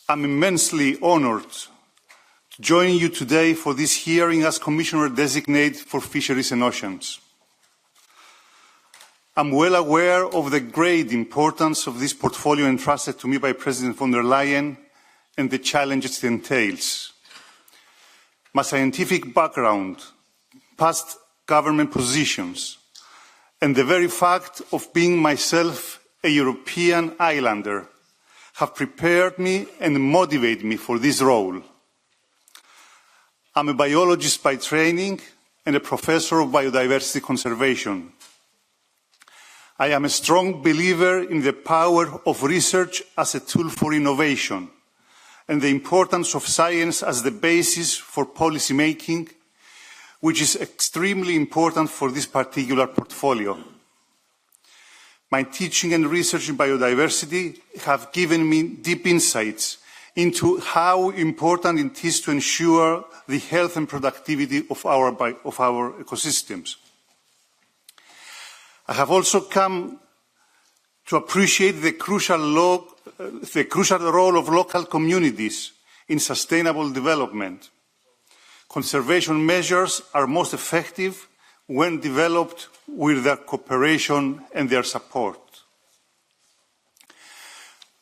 I'm immensely honoured to join you today for this hearing as Commissioner Designate for Fisheries and Oceans. I'm well aware of the great importance of this portfolio entrusted to me by President von der Leyen and the challenges it entails. My scientific background, past government positions, and the very fact of being myself a European islander have prepared me and motivated me for this role. I'm a biologist by training and a professor of biodiversity conservation. I am a strong believer in the power of research as a tool for innovation and the importance of science as the basis for policy making, which is extremely important for this particular portfolio. My teaching and research in biodiversity have given me deep insights into how important it is to ensure the health and productivity of our ecosystems. I have also come to appreciate the crucial role of local communities in sustainable development. Conservation measures are most effective when developed with their cooperation and their support.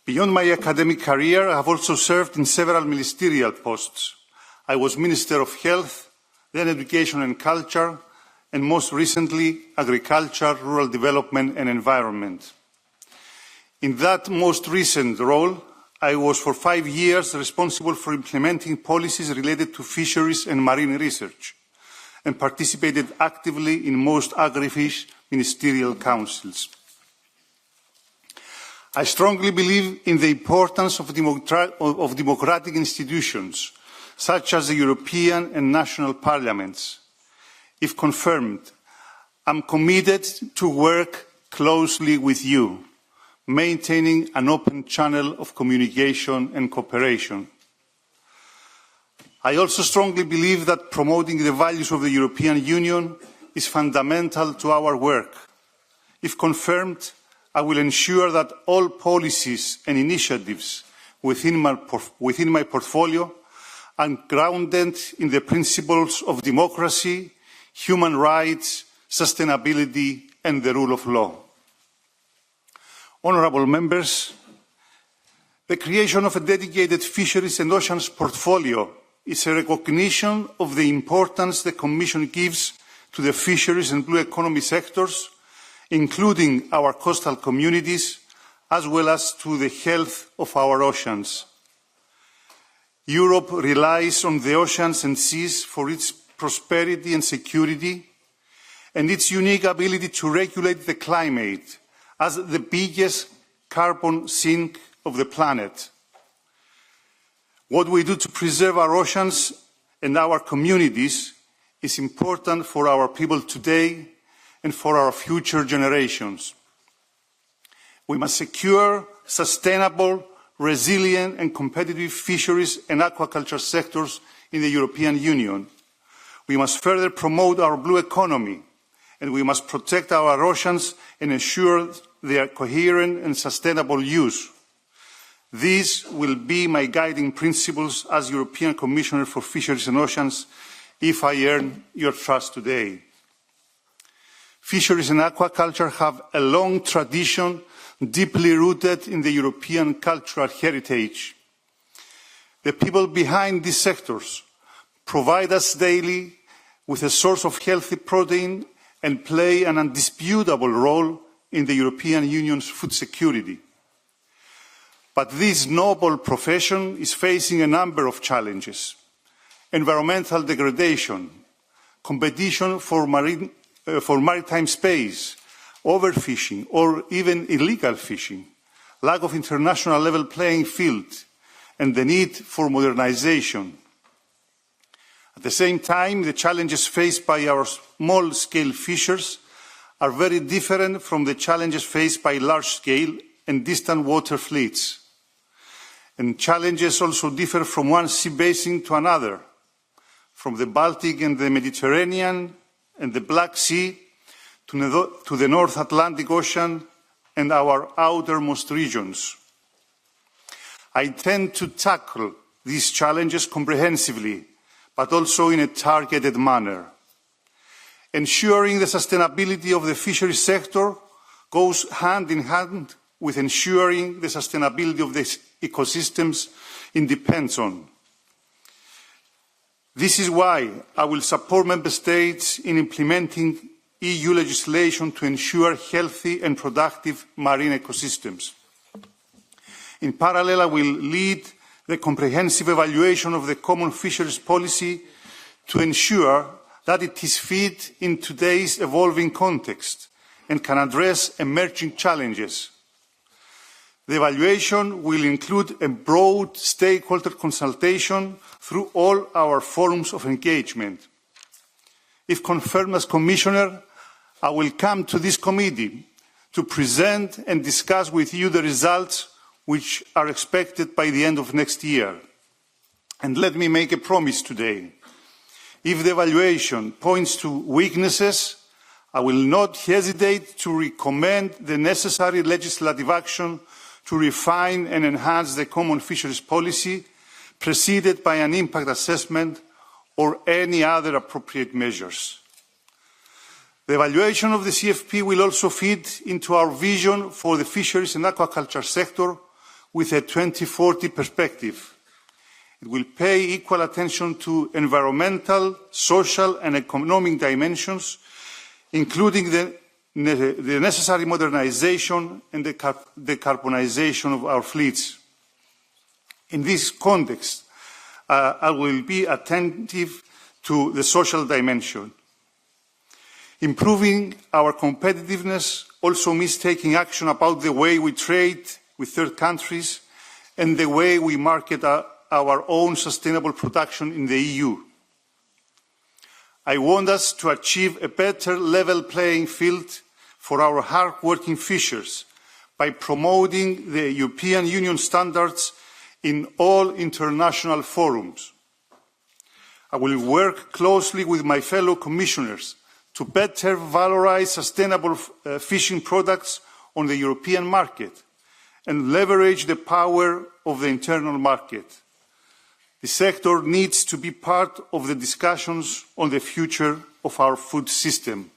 Beyond my academic career, I have also served in several ministerial posts. I was Minister of Health, then Education and Culture, and most recently, Agriculture, Rural Development and Environment. In that most recent role, I was for 5 years responsible for implementing policies related to fisheries and marine research, and participated actively in most agri-fish ministerial councils. I strongly believe in the importance of democratic institutions, such as the European and national parliaments. If confirmed, I'm committed to work closely with you, maintaining an open channel of communication and cooperation. I also strongly believe that promoting the values of the European Union is fundamental to our work. If confirmed, I will ensure that all policies and initiatives within my portfolio are grounded in the principles of democracy, human rights, sustainability and the rule of law. Honourable members, the creation of a dedicated fisheries and oceans portfolio is a recognition of the importance the Commission gives to the fisheries and blue economy sectors, including our coastal communities, as well as to the health of our oceans. Europe relies on the oceans and seas for its prosperity and security, and its unique ability to regulate the climate as the biggest carbon sink of the planet. What we do to preserve our oceans and our communities is important for our people today and for our future generations. We must secure sustainable, resilient and competitive fisheries and aquaculture sectors in the European Union. We must further promote our blue economy, and we must protect our oceans and ensure their coherent and sustainable use. These will be my guiding principles as European Commissioner for Fisheries and Oceans if I earn your trust today. Fisheries and aquaculture have a long tradition deeply rooted in the European cultural heritage. The people behind these sectors provide us daily with a source of healthy protein and play an indisputable role in the European Union's food security. But this noble profession is facing a number of challenges: environmental degradation, competition for maritime space, overfishing or even illegal fishing, lack of international level playing field, and the need for modernization. At the same time, the challenges faced by our small-scale fishers are very different from the challenges faced by large-scale and distant water fleets. And challenges also differ from one sea basin to another, from the Baltic and the Mediterranean and the Black Sea to the North Atlantic Ocean and our outermost regions. I intend to tackle these challenges comprehensively, but also in a targeted manner. Ensuring the sustainability of the fisheries sector goes hand in hand with ensuring the sustainability of the ecosystems it depends on. This is why I will support Member States in implementing EU legislation to ensure healthy and productive marine ecosystems. In parallel, I will lead the comprehensive evaluation of the common fisheries policy to ensure that it is fit in today's evolving context and can address emerging challenges. The evaluation will include a broad stakeholder consultation through all our forums of engagement. If confirmed as Commissioner, I will come to this committee to present and discuss with you the results which are expected by the end of next year. And let me make a promise today. If the evaluation points to weaknesses, I will not hesitate to recommend the necessary legislative action to refine and enhance the common fisheries policy, preceded by an impact assessment or any other appropriate measures. The evaluation of the CFP will also feed into our vision for the fisheries and aquaculture sector with a 2040 perspective. It will pay equal attention to environmental, social and economic dimensions, including the necessary modernisation and the decarbonisation of our fleets. In this context, I will be attentive to the social dimension. Improving our competitiveness also means taking action about the way we trade with third countries and the way we market our own sustainable production in the EU. I want us to achieve a better level playing field for our hard-working fishers by promoting the European Union standards in all international forums. I will work closely with my fellow commissioners to better valorise sustainable fishing products on the European market and leverage the power of the internal market. The sector needs to be part of the discussions on the future of our food system.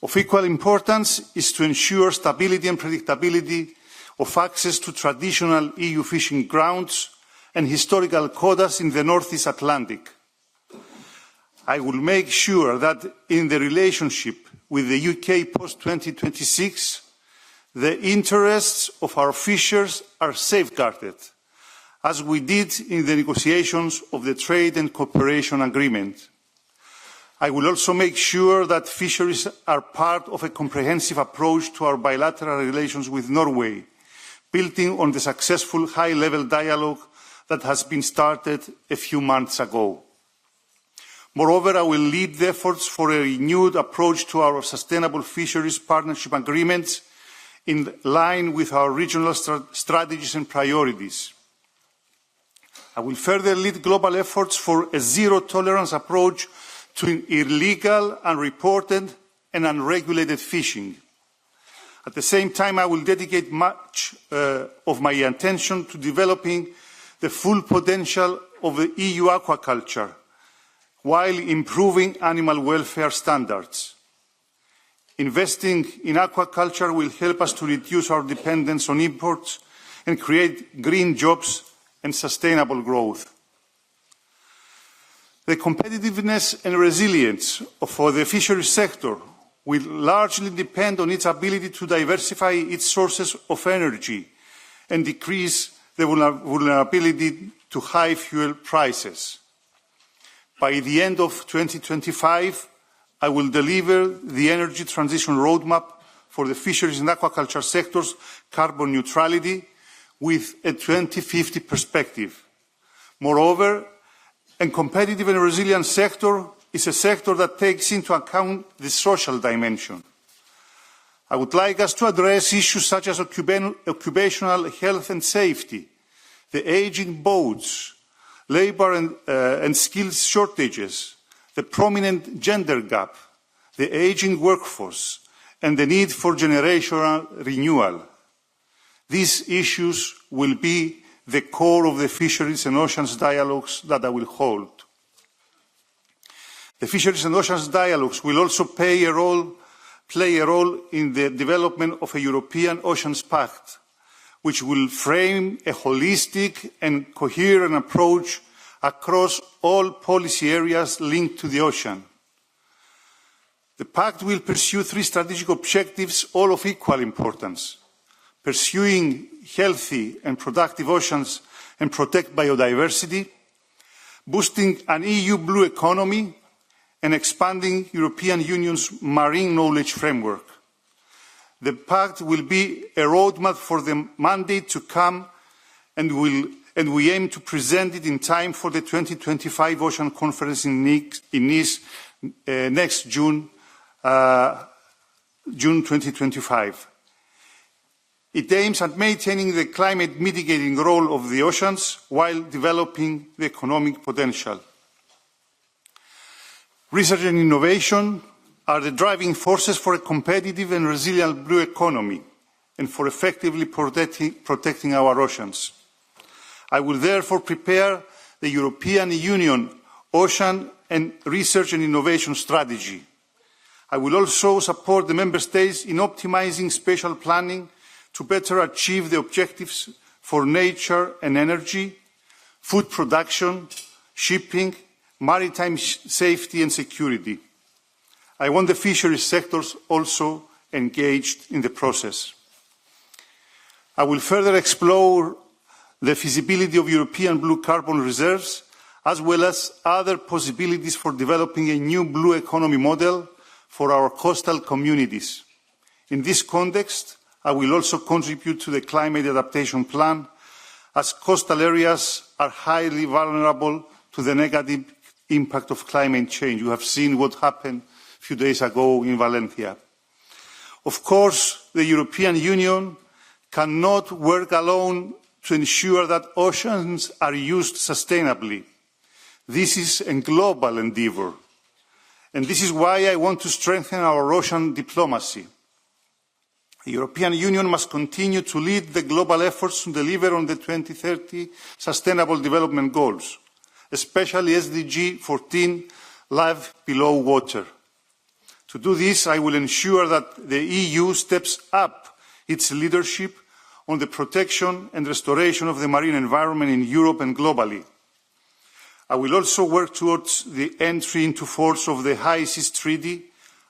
Of equal importance is to ensure stability and predictability of access to traditional EU fishing grounds and historical quotas in the North East Atlantic. I will make sure that in the relationship with the UK post-2026, the interests of our fishers are safeguarded, as we did in the negotiations of the Trade and Cooperation Agreement. I will also make sure that fisheries are part of a comprehensive approach to our bilateral relations with Norway, building on the successful high-level dialogue that has been started a few months ago. Moreover, I will lead the efforts for a renewed approach to our sustainable fisheries partnership agreements in line with our regional strategies and priorities. I will further lead global efforts for a zero-tolerance approach to illegal, unreported and unregulated fishing. At the same time, I will dedicate much of my attention to developing the full potential of the EU aquaculture, while improving animal welfare standards. Investing in aquaculture will help us to reduce our dependence on imports and create green jobs and sustainable growth. The competitiveness and resilience of the fisheries sector will largely depend on its ability to diversify its sources of energy and decrease the vulnerability to high fuel prices. By the end of 2025, I will deliver the energy transition roadmap for the fisheries and aquaculture sector's carbon neutrality with a 2050 perspective. Moreover, a competitive and resilient sector is a sector that takes into account the social dimension. I would like us to address issues such as occupational health and safety, the ageing boats, labour and skills shortages, the prominent gender gap, the ageing workforce, and the need for generational renewal. These issues will be the core of the Fisheries and Oceans dialogues that I will hold. The Fisheries and Oceans dialogues will also play a role in the development of a European Oceans Pact, which will frame a holistic and coherent approach across all policy areas linked to the ocean. The Pact will pursue 3 strategic objectives, all of equal importance: pursuing healthy and productive oceans and protect biodiversity, boosting an EU blue economy, and expanding European Union's marine knowledge framework. The Pact will be a roadmap for the mandate to come, and we aim to present it in time for the 2025 Ocean Conference in Nice next June 2025. It aims at maintaining the climate mitigating role of the oceans while developing the economic potential. Research and innovation are the driving forces for a competitive and resilient blue economy and for effectively protecting our oceans. I will therefore prepare the European Union Ocean and Research and Innovation Strategy. I will also support the Member States in optimising spatial planning to better achieve the objectives for nature and energy, food production, shipping, maritime safety and security. I want the fisheries sectors also engaged in the process. I will further explore the feasibility of European blue carbon reserves, as well as other possibilities for developing a new blue economy model for our coastal communities. In this context, I will also contribute to the climate adaptation plan, as coastal areas are highly vulnerable to the negative impact of climate change. You have seen what happened a few days ago in Valencia. Of course, the European Union cannot work alone to ensure that oceans are used sustainably. This is a global endeavour, and this is why I want to strengthen our ocean diplomacy. The European Union must continue to lead the global efforts to deliver on the 2030 Sustainable Development Goals, especially SDG 14, Life Below Water. To do this, I will ensure that the EU steps up its leadership on the protection and restoration of the marine environment in Europe and globally. I will also work towards the entry into force of the High Seas Treaty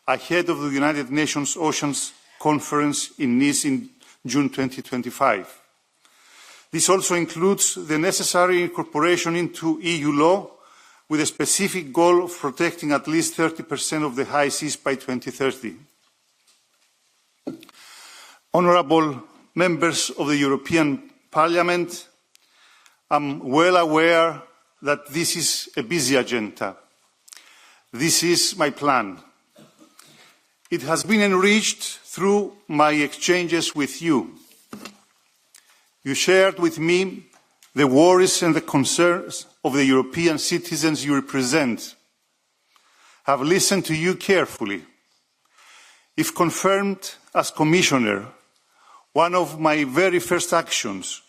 ahead of the United Nations Oceans Conference in Nice in June 2025. This also includes the necessary incorporation into EU law with a specific goal of protecting at least 30% of the high seas by 2030. Honourable members of the European Parliament, I'm well aware that this is a busy agenda. This is my plan. It has been enriched through my exchanges with you. You shared with me the worries and the concerns of the European citizens you represent. I have listened to you carefully. If confirmed as Commissioner, one of my very first actions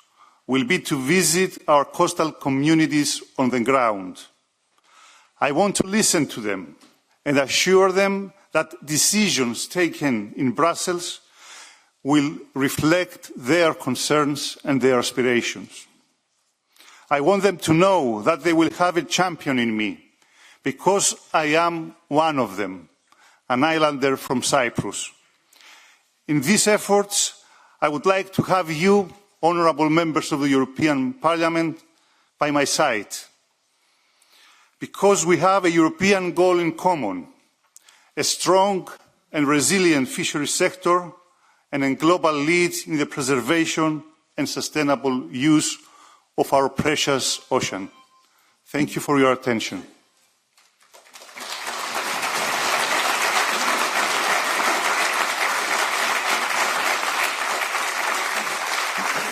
will be to visit our coastal communities on the ground. I want to listen to them and assure them that decisions taken in Brussels will reflect their concerns and their aspirations. I want them to know that they will have a champion in me, because I am one of them, an islander from Cyprus. In these efforts, I would like to have you, honourable members of the European Parliament, by my side, because we have a European goal in common, a strong and resilient fisheries sector, and a global lead in the preservation and sustainable use of our precious ocean. Thank you for your attention.